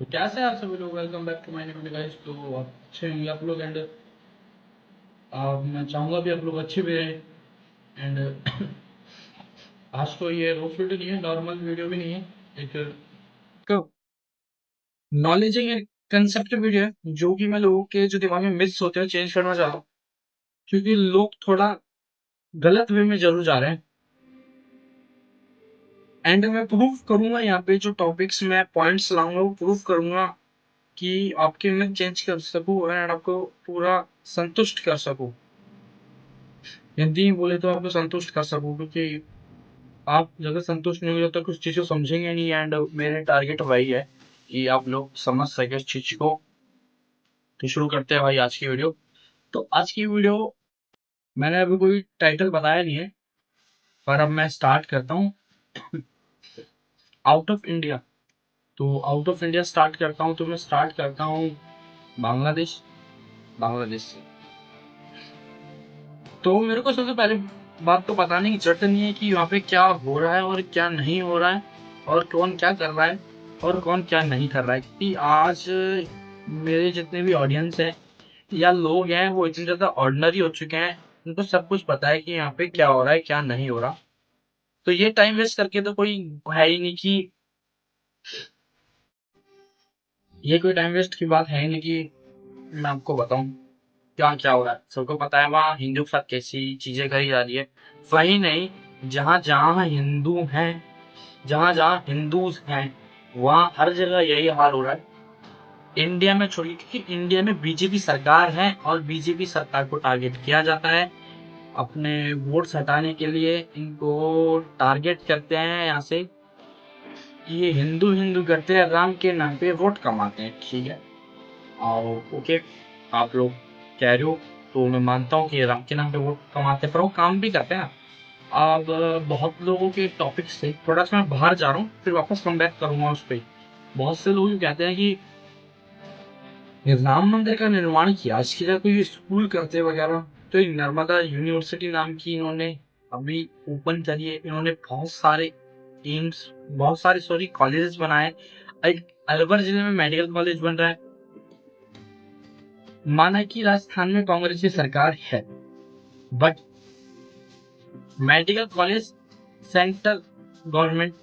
तो कैसे हैं आप सभी लोग। Welcome back to my new guys. तो अच्छे होंगे आप लोग। एंड मैं चाहूँगा भी आप लोग अच्छे भी रहें। एंड आज तो ये रोस्ट वीडियो नहीं है, नॉर्मल वीडियो भी नहीं है, एक नॉलेजिंग कंसेप्ट वीडियो है जो कि मैं लोगों के जो दिमाग में मिथ्स होते हैं चेंज करना चाहता हूँ, क्योंकि लोग थोड़ा गलत वे में जरूर जा रहे हैं। एंड मैं प्रूफ करूंगा यहाँ पे, जो टॉपिक्स मैं पॉइंट्स लाऊंगा वो प्रूफ करूंगा कि आपके मैं चेंज कर सकूं एंड आपको पूरा संतुष्ट कर सकूं। हिंदी में बोले तो आपको संतुष्ट कर सकूं, क्योंकि आप अगर संतुष्ट नहीं हो तो कुछ चीज़ को समझेंगे नहीं। एंड मेरे टारगेट वही है कि आप लोग समझ सके इस चीज को। तो शुरू करते हैं भाई आज की वीडियो। तो आज की वीडियो मैंने अभी कोई टाइटल बताया नहीं है, पर अब मैं स्टार्ट करता हूँ। Out of India. तो आउट ऑफ इंडिया स्टार्ट करता हूँ, तो मैं स्टार्ट करता हूँ बांग्लादेश। बांग्लादेश से। तो मेरे को सबसे पहले बात तो बताने की जरूरत नहीं है कि वहाँ पे क्या हो रहा है और क्या नहीं हो रहा है, और कौन क्या कर रहा है और कौन क्या नहीं कर रहा है। क्योंकि आज मेरे जितने भी ऑडियंस है या लोग हैं वो इतने ज़्यादा ऑर्डिनरी हो चुके हैं, उनको सब कुछ पता है कि यहाँ पे क्या हो रहा है क्या नहीं हो रहा। तो ये टाइम वेस्ट करके तो कोई है ही नहीं कि ये कोई टाइम वेस्ट की बात है ही नहीं कि मैं आपको बताऊं क्या क्या हो रहा है। सबको पता है वहाँ हिंदू के साथ कैसी चीजें करी जा रही है। वही नहीं, जहाँ जहाँ हिंदू हैं, जहाँ जहाँ हिंदूज हैं, वहाँ हर जगह यही हाल हो रहा है। इंडिया में छोड़िए, क्योंकि इंडिया में बीजेपी सरकार है और बीजेपी सरकार को टारगेट किया जाता है। अपने वोट्स हटाने के लिए इनको टारगेट करते हैं यहाँ से कि ये हिंदू हिंदू करते हैं, राम के नाम पे वोट कमाते हैं। ठीक है, और ओके, आप लोग कह रहे हो तो मैं मानता हूँ कि राम के नाम पे वोट कमाते हैं, पर वो काम भी करते हैं। अब बहुत लोगों के टॉपिक से थोड़ा सा मैं बाहर जा रहा हूँ, फिर वापस कम बैक करूंगा उस पर। बहुत से लोग कहते हैं कि राम मंदिर का निर्माण किया, इसकी जगह कोई स्कूल करते वगैरह। तो एक नर्मदा यूनिवर्सिटी नाम की इन्होंने अभी ओपन करी है। इन्होंने बहुत सारे टीम्स, बहुत सारे सॉरी कॉलेजेस बनाए। एक अलवर जिले में मेडिकल कॉलेज बन रहा है। माना कि राजस्थान में कांग्रेस की सरकार है, but medical college central government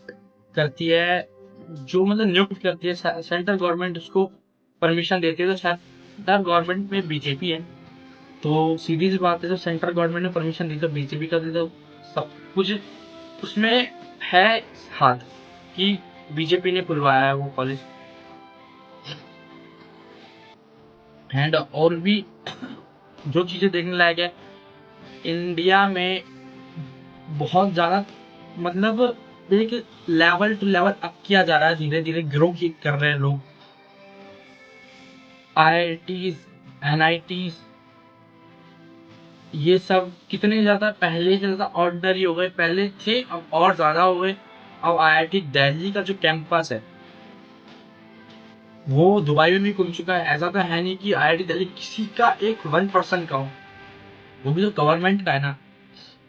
करती है, जो मतलब नियुक्त करती है सेंट्रल गवर्नमेंट, उसको परमिशन देती है। तो सेंट्रल गवर्नमेंट में बीजेपी है, तो सीधी सी बात है, जब सेंट्रल गवर्नमेंट ने परमिशन दी तो बीजेपी का दी, तो सब कुछ उसमें है हाथ कि बीजेपी ने खुलवाया है वो कॉलेज। एंड और भी जो चीजें देखने लायक है इंडिया में, बहुत ज्यादा मतलब एक लेवल टू लेवल अप किया जा रहा है, धीरे धीरे ग्रो कर रहे हैं लोग। आईआईटीज, एनआईटीज, ये सब कितने ज्यादा पहले से ज्यादा ऑर्डिनरी हो गए। पहले थे, अब और ज्यादा हो गए। अब आईआईटी दिल्ली का जो कैंपस है वो दुबई में भी खुल चुका है। ऐसा तो है नहीं कि आईआईटी दिल्ली किसी का एक 1% का हो, वो भी तो गवर्नमेंट का है ना।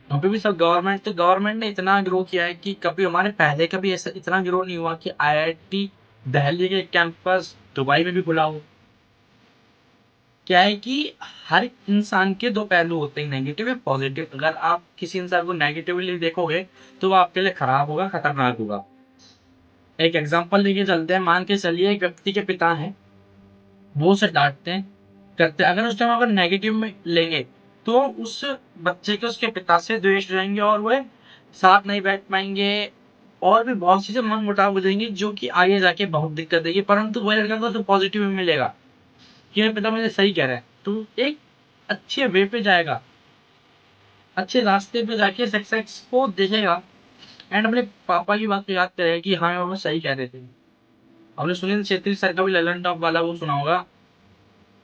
वहाँ पे भी सब गवर्नमेंट, तो गवर्नमेंट ने इतना ग्रो किया है कि कभी हमारे पहले कभी ऐसा इतना ग्रो नहीं हुआ कि आईआईटी दिल्ली के कैंपस दुबई में भी खुला हो। क्या है कि हर इंसान के दो पहलू होते हैं, नेगेटिव या पॉजिटिव। अगर आप किसी इंसान को नेगेटिवली देखोगे तो वो आपके लिए खराब होगा, खतरनाक होगा। एक एग्जांपल लेके चलते हैं। मान के चलिए एक व्यक्ति के पिता हैं, वो उसे डांटते हैं, करते हैं। अगर उस टाइम अगर नेगेटिव में लेंगे तो उस बच्चे के उसके पिता से द्वेष हो जाएंगे और वह साथ नहीं बैठ पाएंगे, और भी बहुत चीजें मन मुटाव हो जाएंगी जो कि आगे जाके बहुत दिक्कत देगी। परंतु वह लड़का को तो पॉजिटिव में मिलेगा कि मेरे पिता मुझे सही कह रहे हैं, तो एक अच्छे वे पे जाएगा, अच्छे रास्ते पे जाके सक्सेस को देखेगा। एंड अपने पापा की बात को याद करेगा कि हाँ पापा सही कह रहे थे। आपने सुनील छेत्री सर का भी ललन टॉप वाला वो सुना होगा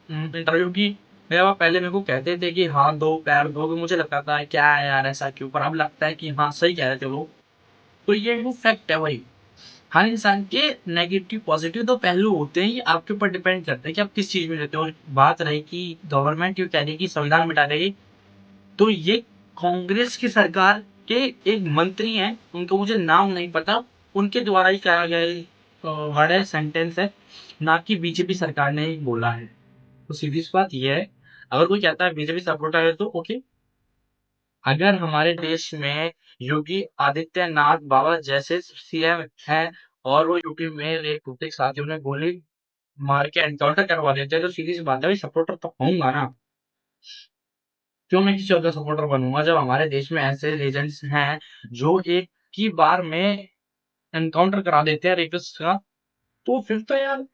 इंटरव्यू की। मेरे पापा पहले मेरे को कहते थे कि हाथ दो पैर दो, तो मुझे लगता था क्या है यार ऐसा क्यों, पर अब लगता है कि हाँ सही कह रहे थे वो। तो ये वो फैक्ट है वही। हर इंसान के नेगेटिव पॉजिटिव दो पहलू होते हैं, ये आपके ऊपर डिपेंड करता है कि आप किस चीज में रहते हो। बात रही कि गवर्नमेंट ये कह रही कि संविधान मिटा देगी, तो ये कांग्रेस की सरकार के एक मंत्री हैं, उनको मुझे नाम नहीं पता, उनके द्वारा ही कहा गया है वर्ड है, सेंटेंस है, ना कि बीजेपी सरकार ने ही बोला है। तो सीधी सी बात ये है, अगर कोई कहता है बीजेपी सपोर्टर है तो ओके। अगर हमारे देश में योगी आदित्यनाथ बाबा जैसे सीएम हैं और वो यूपी में एक कुत्ते के साथियों ने गोली मार के एनकाउंटर करवा देते हैं, तो सीधी सी बात है भाई, सपोर्टर तो होऊंगा ना। क्यों मैं किसी और का सपोर्टर बनूंगा जब हमारे देश में ऐसे लेजेंड्स हैं जो एक ही बार में एनकाउंटर करा देते हैं रेपिस्ट का। तो फिर तो यार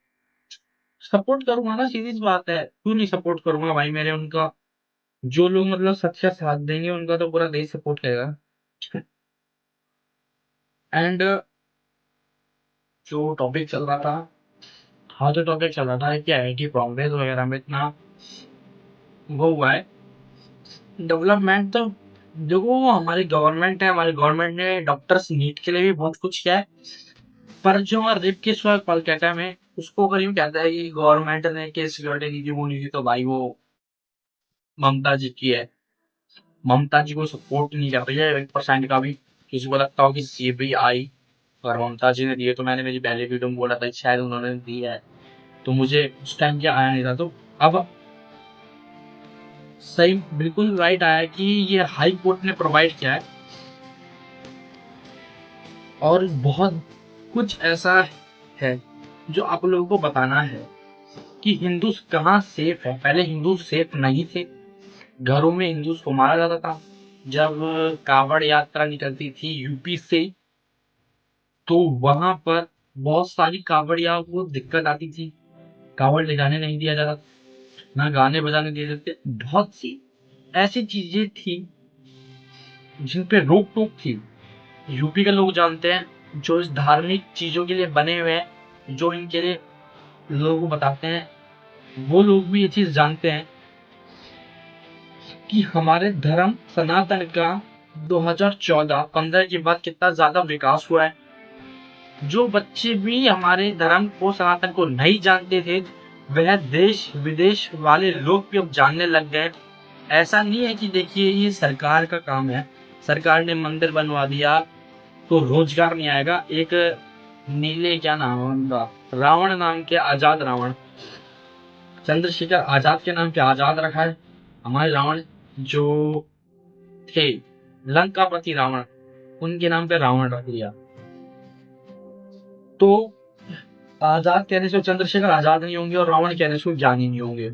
सपोर्ट करूंगा ना, सीधी सी बात है। क्यों नहीं सपोर्ट करूंगा भाई, मेरे उनका जो लोग मतलब सच का साथ देंगे उनका तो पूरा देश सपोर्ट करेगा। एंड जो टॉपिक चल रहा था, हाँ जो टॉपिक चल रहा था कि आईआईटी कांग्रेस वगैरह में इतना वो हुआ है डेवलपमेंट। तो देखो हमारी गवर्नमेंट है, हमारी गवर्नमेंट ने डॉक्टर्स नीट के लिए भी बहुत कुछ किया है। पर जो हमारा रेप केस हुआ कोलकाता में, उसको अगर यूं कहता है कि गवर्नमेंट ने केस सिक्योरिटी दी थी वो नहीं थी, तो भाई वो ममता जी की है। ममता जी को सपोर्ट नहीं कर रही है 1% का भी। किसी को लगता हो कि सीबीआई और ममता जी ने दिए, तो मैंने मेरी पहले वीडियो में बोला था कि शायद उन्होंने दिया है, तो मुझे उस टाइम क्या आया नहीं था। तो अब सही बिल्कुल राइट आया कि ये हाई कोर्ट ने प्रोवाइड किया है। और बहुत कुछ ऐसा है जो आप लोगों को बताना है कि हिंदूज कहाँ सेफ है। पहले हिंदूज सेफ नहीं थे, घरों में हिंदूज को मारा जाता था। जब कावड़ यात्रा निकलती थी यूपी से, तो वहां पर बहुत सारी कावड़ियां को दिक्कत आती थी, कावड़ ले जाने नहीं दिया जाता, ना गाने बजाने दिए जाते। बहुत सी ऐसी चीजें थी जिन पे रोक टोक थी। यूपी के लोग जानते हैं, जो इस धार्मिक चीजों के लिए बने हुए हैं, जो इनके लिए लोगों को बताते हैं, वो लोग भी ये चीज जानते हैं कि हमारे धर्म सनातन का 2014-15 के बाद कितना ज्यादा विकास हुआ है। जो बच्चे भी हमारे धर्म को सनातन को नहीं जानते थे, वह देश विदेश वाले लोग भी अब जानने लग गए। ऐसा नहीं है कि देखिए ये सरकार का काम है, सरकार ने मंदिर बनवा दिया तो रोजगार नहीं आएगा। एक नीले क्या नाम है उनका, रावण नाम के, आजाद रावण, चंद्रशेखर आजाद के नाम पे आजाद रखा है। हमारे रावण जो थे, लंकापति रावण, उनके नाम पे रावण रख दिया। तो आजाद कहने से चंद्रशेखर आजाद नहीं होंगे और रावण कहने से ज्ञानी नहीं होंगे।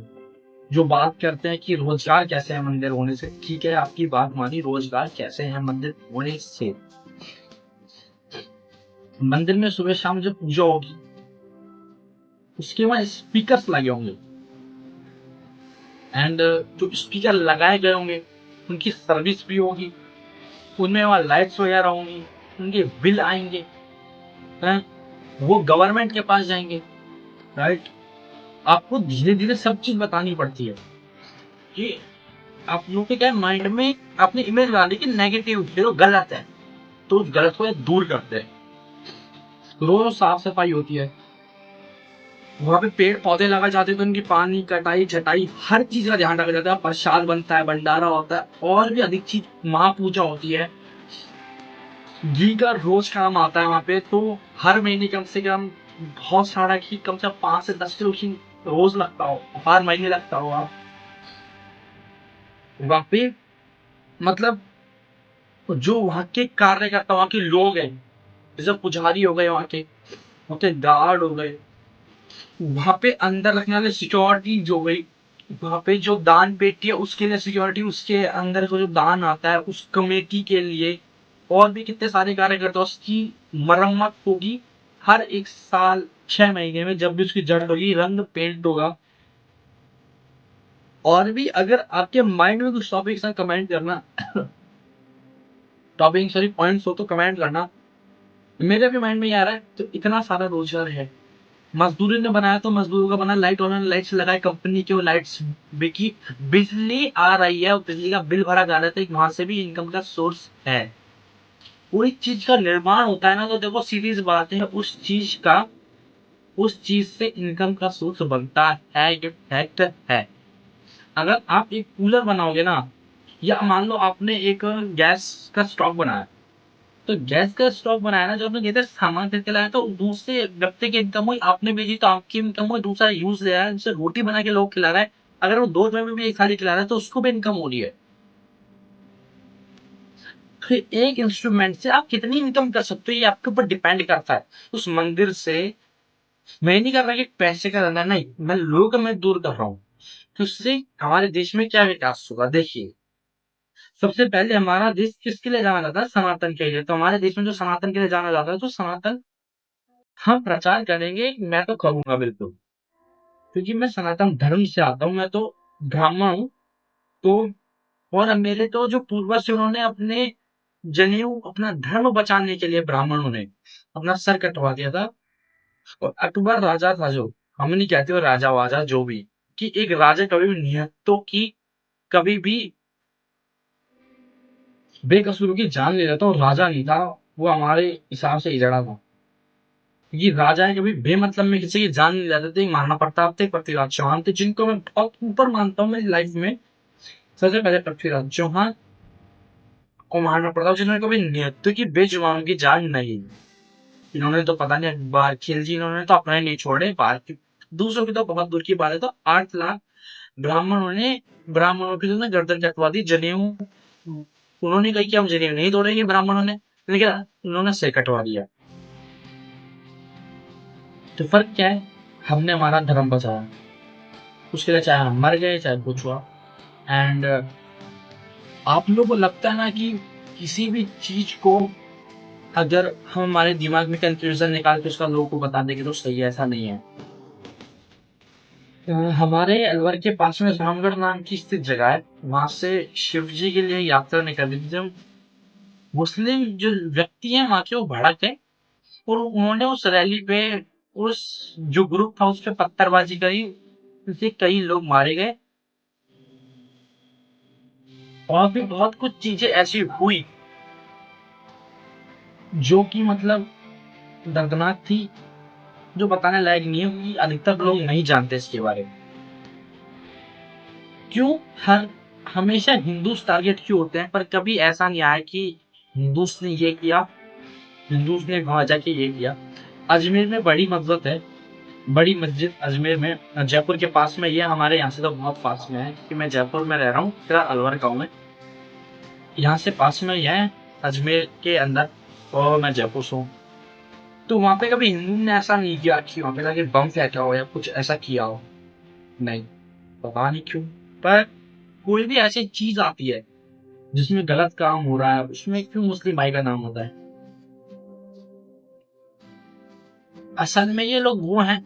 जो बात करते हैं कि रोजगार कैसे है मंदिर होने से, ठीक है आपकी बात मानी, रोजगार कैसे है मंदिर होने से। मंदिर में सुबह शाम जब पूजा होगी, उसके वहां स्पीकर्स लगे होंगे, एंड जो स्पीकर लगाए गए होंगे उनकी सर्विस भी होगी, उनमें वहां लाइट्स वगैरह होंगी, उनके बिल आएंगे, हैं, वो गवर्नमेंट के पास जाएंगे, राइट। आपको धीरे धीरे सब चीज बतानी पड़ती है कि आप लोगों के क्या माइंड में अपनी इमेज बनाने की नेगेटिव जो गलत है, तो उस गलत को दूर करते हैं। रोज साफ सफाई होती है, वहां पे पेड़ पौधे लगाए जाते हैं, तो उनकी पानी कटाई छटाई हर चीज का ध्यान रखा जाता है। प्रसाद बनता है, भंडारा होता है, और भी अधिक चीज, महापूजा होती है, घी का रोज काम आता है वहां पे। तो हर महीने कम से कम बहुत सारा घी, कम से कम 5 से 10 किलो घी रोज लगता हो, हर महीने लगता हो आप वहां पे। मतलब जो वहां के कार्यकर्ता, वहां के लोग हैं, जैसे पुजारी हो गए, वहां के गार्ड हो गए, वहां पे अंदर रखने वाले सिक्योरिटी जो गई, वहां पे जो दान पेटी है उसके लिए सिक्योरिटी, उसके अंदर को जो दान आता है उस कमेटी के लिए, और भी कितने सारे कार्यकर्ता, उसकी मरम्मत होगी हर 1 साल 6 महीने में, जब भी उसकी जड़ होगी, रंग पेंट होगा। और भी अगर आपके माइंड में कुछ टॉपिक कमेंट करना, टॉपिक सॉरी पॉइंट्स हो तो कमेंट करना। मेरे भी माइंड में ये आ रहा है, तो इतना सारा रोजगार है, मजदूरी ने बनाया तो मजदूरों का बना, लाइट वालों ने लाइट्स लगाए, कंपनी की वो लाइट्स बिकी, बिजली आ रही है और बिजली का बिल भरा जा रहा है, तो वहां से भी इनकम का सोर्स है। कोई चीज का निर्माण होता है ना, तो देखो सीधी सी बात है, उस चीज से इनकम का सोर्स बनता है, ये फैक्ट है। अगर आप एक कूलर बनाओगे ना, या मान लो आपने एक गैस का स्टॉक बनाया, तो गैस का स्टॉक बनाया ना, जो आपने इधर सामान खरीद के लाया तो दूसरे व्यक्ति की इनकम हुई, आपने भेजी तो आपकी इनकम हुई, दूसरा यूज ले रहा है, जैसे रोटी बना के लोग खिला रहा है, अगर वो 2 रुपए में भी एक थाली खिला रहा है तो उसको भी इनकम हो रही है। फिर एक इंस्ट्रूमेंट से आप कितनी इनकम कर सकते हो ये आपके ऊपर डिपेंड करता है। उस मंदिर से मैं नहीं कर रहा कि पैसे का धंधा, नहीं, मैं लोगों को मैं दूर कर रहा हूँ। तो उससे हमारे देश में क्या विकास होगा, देखिए। सबसे पहले हमारा देश किसके लिए जाना जाता है, सनातन के लिए। तो हमारे देश में जो सनातन के लिए जाना जाता है, तो सनातन हम प्रचार करेंगे, मैं तो करूंगा बिल्कुल, क्योंकि मैं सनातन धर्म से आता हूँ, मैं तो ब्राह्मण हूँ। तो और अब मेरे तो जो पूर्वज थे उन्होंने अपने जनेऊ, अपना धर्म बचाने के लिए ब्राह्मणों ने अपना सर कटवा दिया था। और अकबर राजा था जो, हम नहीं कहते वो राजा वाजा जो भी, कि एक राजा कभी भी निहत्तों की कभी भी बेकसूरों की जान ले लेता, और राजा नहीं था, वो हमारे हिसाब से इजड़ा था। क्योंकि राजा है कभी बेमतलब में किसी की जान नहीं लेते थे। महाराणा प्रताप थे, पृथ्वीराज चौहान थे, जिनको मैं बहुत ऊपर मानता हूँ मेरी लाइफ में। सबसे पहले पृथ्वीराज चौहान को महाराणा प्रताप, जिन्होंने कभी निहत्तों की बेजुबानों की जान नहीं ली। इन्होंने तो पता नहीं, बाहर खिलजी इन्होंने तो अपने नहीं छोड़े, बाहर की दूसरों की तो बहुत दूर की बात है। तो 8 लाख ब्राह्मणों ने, ब्राह्मणों की तो गर्दन कटवा दी, जनेऊ उन्होंने कही कि हम जनेऊ नहीं तोड़ेंगे ब्राह्मणों ने, लेकिन उन्होंने सिर कटवा दिया। तो फर्क क्या है, हमने हमारा धर्म बचाया, उसके लिए चाहे हम मर गए चाहे कुछ हुआ। एंड आप लोगों को लगता है ना कि किसी भी चीज को अगर हम हमारे दिमाग में कंफ्यूजन निकाल के उसका लोगों को बता देंगे तो सही है, ऐसा नहीं है। हमारे अलवर के पास में रामगढ़ नाम की स्थित जगह है, वहां से शिव जी के लिए यात्रा निकली थी। जब मुस्लिम जो व्यक्ति हैं वहां के, वो भड़क गए और उन्होंने उस रैली पे, उस जो ग्रुप था उस पे पत्थरबाजी करी, उससे कई लोग मारे गए। और भी बहुत कुछ चीजें ऐसी हुई जो कि मतलब दर्दनाक थी, जो बताने लायक नहीं है, क्योंकि अधिकतर लोग नहीं जानते इसके बारे में। क्यों हर हमेशा हिंदूज टारगेट क्यों होते हैं, पर कभी ऐसा नहीं आया कि हिंदूज ने ये किया, हिंदूज ने वहां जाके ये किया। अजमेर में बड़ी मस्जिद है, बड़ी मस्जिद अजमेर में, जयपुर के पास में, ये हमारे यहाँ से तो बहुत पास में है, क्योंकि मैं जयपुर में रह रहा हूँ, फिर अलवर गाँव में, यहाँ से पास में ही है, अजमेर के अंदर। और मैं जयपुर से हूँ। तो वहां पे कभी हिंदू ने ऐसा नहीं किया कि वहां पे जाके बम फेंका हो या कुछ ऐसा किया हो, नहीं, पता नहीं क्यों। पर कोई भी ऐसी चीज आती है जिसमें गलत काम हो रहा है, उसमें क्यों मुस्लिम भाई का नाम होता है। असल में ये लोग वो हैं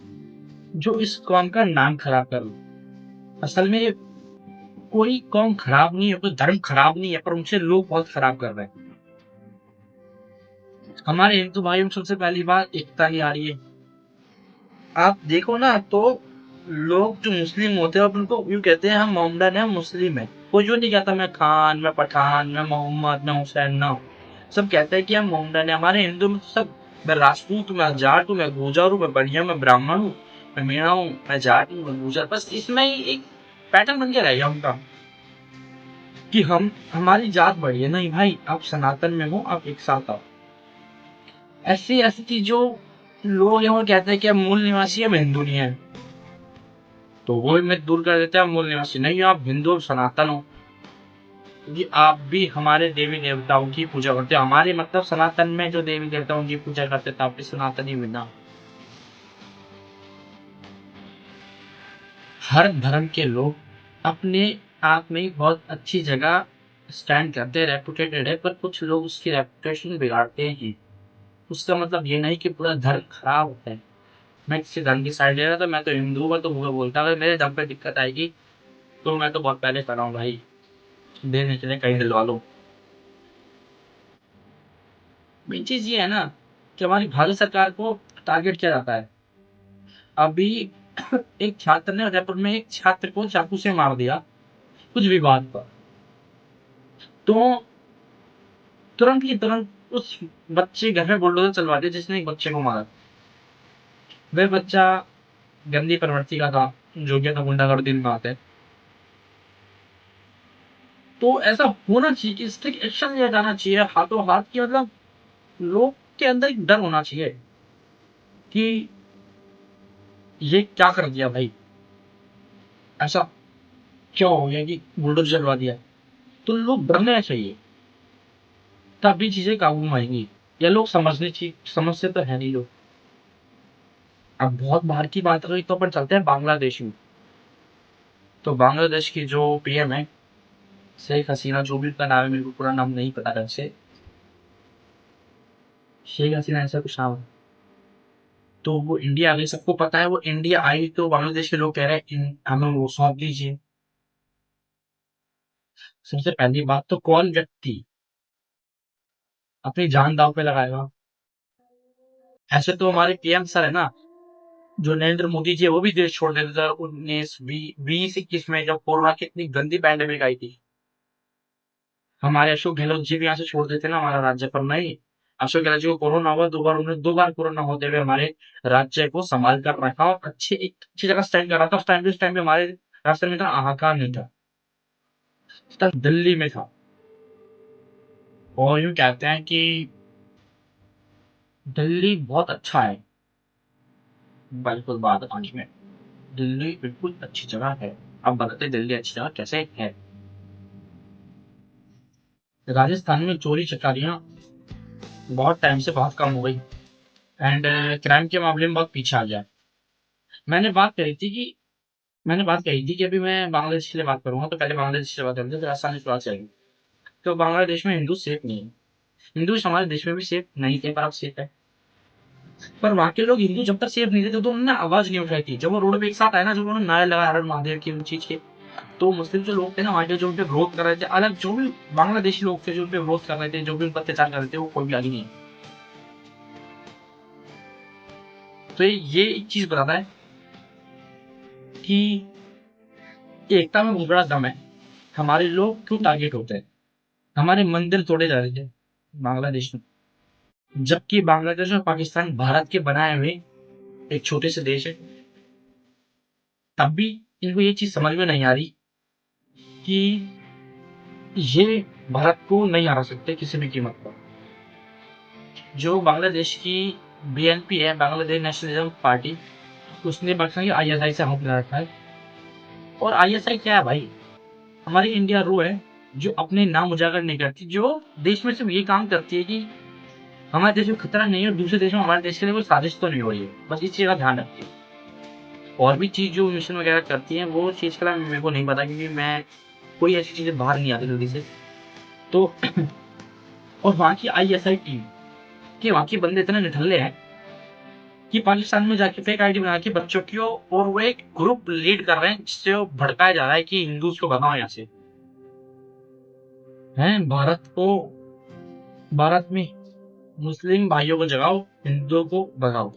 जो इस कौम का नाम खराब कर रहे हैं। असल में कोई कौम खराब नहीं है, कोई धर्म खराब नहीं है, पर उनसे लोग बहुत खराब कर रहे हैं। हमारे हिंदू भाइयों में सबसे पहली बात एकता नहीं आ रही है। आप देखो ना तो लोग जो मुस्लिम होते हैं अब उनको यूं कहते हैं हम मोहम्मदन है, हम मुस्लिम है। कोई जो नहीं कहता मैं खान, मैं पठान, मैं मोहम्मद, मैं हुसैन, ना। सब कहते हैं कि हम मोहम्मदन है। हमारे हिंदू में तो सब, मैं राजपूत हूँ, मैं जाट हूँ, मैं गुर्जर हूँ, मैं बढ़िया, मैं ब्राह्मण हूँ, मैं मीणा हूँ, मैं जाट हूँ, मैं गुर्जर, बस इसमें ही एक पैटर्न बन के रह गया उनका कि हम हमारी जात बड़ी है। नहीं भाई, आप सनातन में हो, आप एक साथ आओ। ऐसी ऐसी चीजों, लोग यहाँ कहते हैं कि हम मूल निवासी, हम हिंदू नहीं है, तो वो भी मैं दूर कर देता है, मूल निवासी नहीं हो आप, हिंदू और सनातन हो, क्योंकि आप भी हमारे देवी देवताओं की पूजा करते हो। हमारे मतलब सनातन में जो देवी देवताओं की पूजा करते थे, आप भी सनातनी बिना। हर धर्म के लोग अपने आप में ही बहुत अच्छी जगह स्टैंड करते हैं, रेपुटेटेड है, पर कुछ लोग उसकी रेपुटेशन बिगाड़ते हैं। उसका मतलब ये नहीं कि पूरा धर्म खराब है। मैं किसी धर्म की साइड ले रहा, तो मैं तो हिंदू हूँ, मैं तो वो बोलता अगर मेरे धर्म पे दिक्कत आएगी तो मैं तो बहुत पहले कर रहा हूँ भाई, देने के लिए कहीं दिलवा लो। मेन चीज ये है ना कि हमारी भारत सरकार को टारगेट किया जाता है। अभी एक छात्र ने उदयपुर में एक छात्र को चाकू से मार दिया कुछ विवाद पर। तो तुरंत ही तुरंत उस बच्चे घर में बुलडोजर चलवा दिया जिसने एक बच्चे को मारा। वह बच्चा गंदी प्रवृत्ति का था, जो कि गुंडागर्दी में आते हैं। तो ऐसा होना चाहिए कि स्ट्रिक्ट एक्शन लिया जाना चाहिए, हाथों हाथ की मतलब लोग के अंदर एक डर होना चाहिए कि ये क्या कर दिया भाई, ऐसा क्या हो गया कि बुलडोजर चलवा दिया। तो लोग डरने चाहिए, तभी चीजें काबू में आएंगी। या लोग समझते तो है नहीं लोग। अब बहुत बाहर की बात रही तो अपन चलते हैं बांग्लादेश में। तो बांग्लादेश की जो पीएम है, शेख हसीना, जो भी उनका नाम है, मेरे को पूरा नाम नहीं पता ढंग से, शेख हसीना ऐसा कुछ नाम है। तो वो इंडिया आ गई, सबको पता है वो इंडिया आई, तो बांग्लादेश के लोग कह रहे हैं हमें वो सौंप दीजिए। सबसे पहली बात तो कौन व्यक्ति अपनी जान दांव पे लगाएगा। ऐसे तो हमारे पीएम सर है ना, जो नरेंद्र मोदी जी है, वो भी देश छोड़ देते 2019 बीस 21 में, जब कोरोना की इतनी गंदी पैंडेमिक आई थी। हमारे अशोक गहलोत जी भी यहाँ से छोड़ देते ना हमारा राज्य, पर नहीं। अशोक गहलोत जी को कोरोना हुआ, उन्होंने 2 बार कोरोना होते हुए हमारे राज्य को संभाल कर रखा और अच्छी जगह स्टैंड कर रहा था। उस टाइम पे हमारे रास्ते में इतना हाहाकार नहीं था, तब दिल्ली में था। और यूं कहते हैं कि दिल्ली बहुत अच्छा है। बिल्कुल बात आज में, दिल्ली बिल्कुल अच्छी जगह है। अब बताते दिल्ली अच्छी जगह कैसे है। राजस्थान में चोरी चकारियां बहुत टाइम से बहुत कम हो गई, एंड क्राइम के मामले में बहुत पीछे आ गया। मैंने बात करी थी कि मैंने बात कही थी कि अभी मैं बांग्लादेश के लिए बात करूंगा, तो पहले बांग्लादेश से बात करेंगे, फिर राजस्थान की बात करेंगे। तो बांग्लादेश में हिंदू सेफ नहीं है। हिंदू हमारे देश में भी सेफ नहीं थे, पर अब सेफ है। पर वहाँ के लोग हिंदू जब तक सेफ नहीं थे, तो उन्होंने आवाज नहीं उठाई थी। जब वो रोड पे एक साथ आए ना, जब उन्होंने नारे लगाए हर महादेव की, उन चीज के, तो मुस्लिम जो लोग थे ना वहाँ के, जो उन पे विरोध कर रहे थे, अलग जो भी बांग्लादेशी लोग थे जो उन पे विरोध कर रहे थे, जो भी उन पर अत्याचार कर रहे थे, वो कोई भी आगे नहीं है। तो ये एक चीज बताता है कि एकता में बहुत बड़ा दम है। हमारे लोग क्यों टारगेट होते हैं, हमारे मंदिर तोड़े जा रहे थे बांग्लादेश में, जबकि बांग्लादेश और पाकिस्तान भारत के बनाए हुए एक छोटे से देश है। तब भी इनको ये चीज समझ में नहीं आ रही कि ये भारत को नहीं हरा सकते किसी भी कीमत पर। जो बांग्लादेश की बीएनपी है, बांग्लादेश नेशनलिज्म पार्टी, उसने पाकिस्तान की आईएसआई से हाथ मिला रखा है। और आईएसआई क्या है भाई, हमारी इंडिया रो है, जो अपने नाम उजागर नहीं करती, जो देश में सिर्फ ये काम करती है कि हमारे देश में खतरा नहीं है और दूसरे देश में हमारे देश के लिए कोई साजिश तो नहीं हो रही है, बस इस चीज का ध्यान रखती है। और भी चीज जो मिशन वगैरह करती है, वो चीज का मेरे को नहीं पता, क्योंकि मैं कोई ऐसी चीजें बाहर नहीं आती जल्दी से। तो और वहाँ की आईएसआई टीम के वहाँ के बंदे इतने निठल्ले हैं कि पाकिस्तान में जाके फेक आईडी बना के बच्चों की, और वो एक ग्रुप लीड कर रहे हैं जिससे वो भड़काया जा रहा है कि हिंदूज को भगाओ यहाँ से। हैं भारत में मुस्लिम भाइयों को जगाओ, हिंदुओं को भगाओ।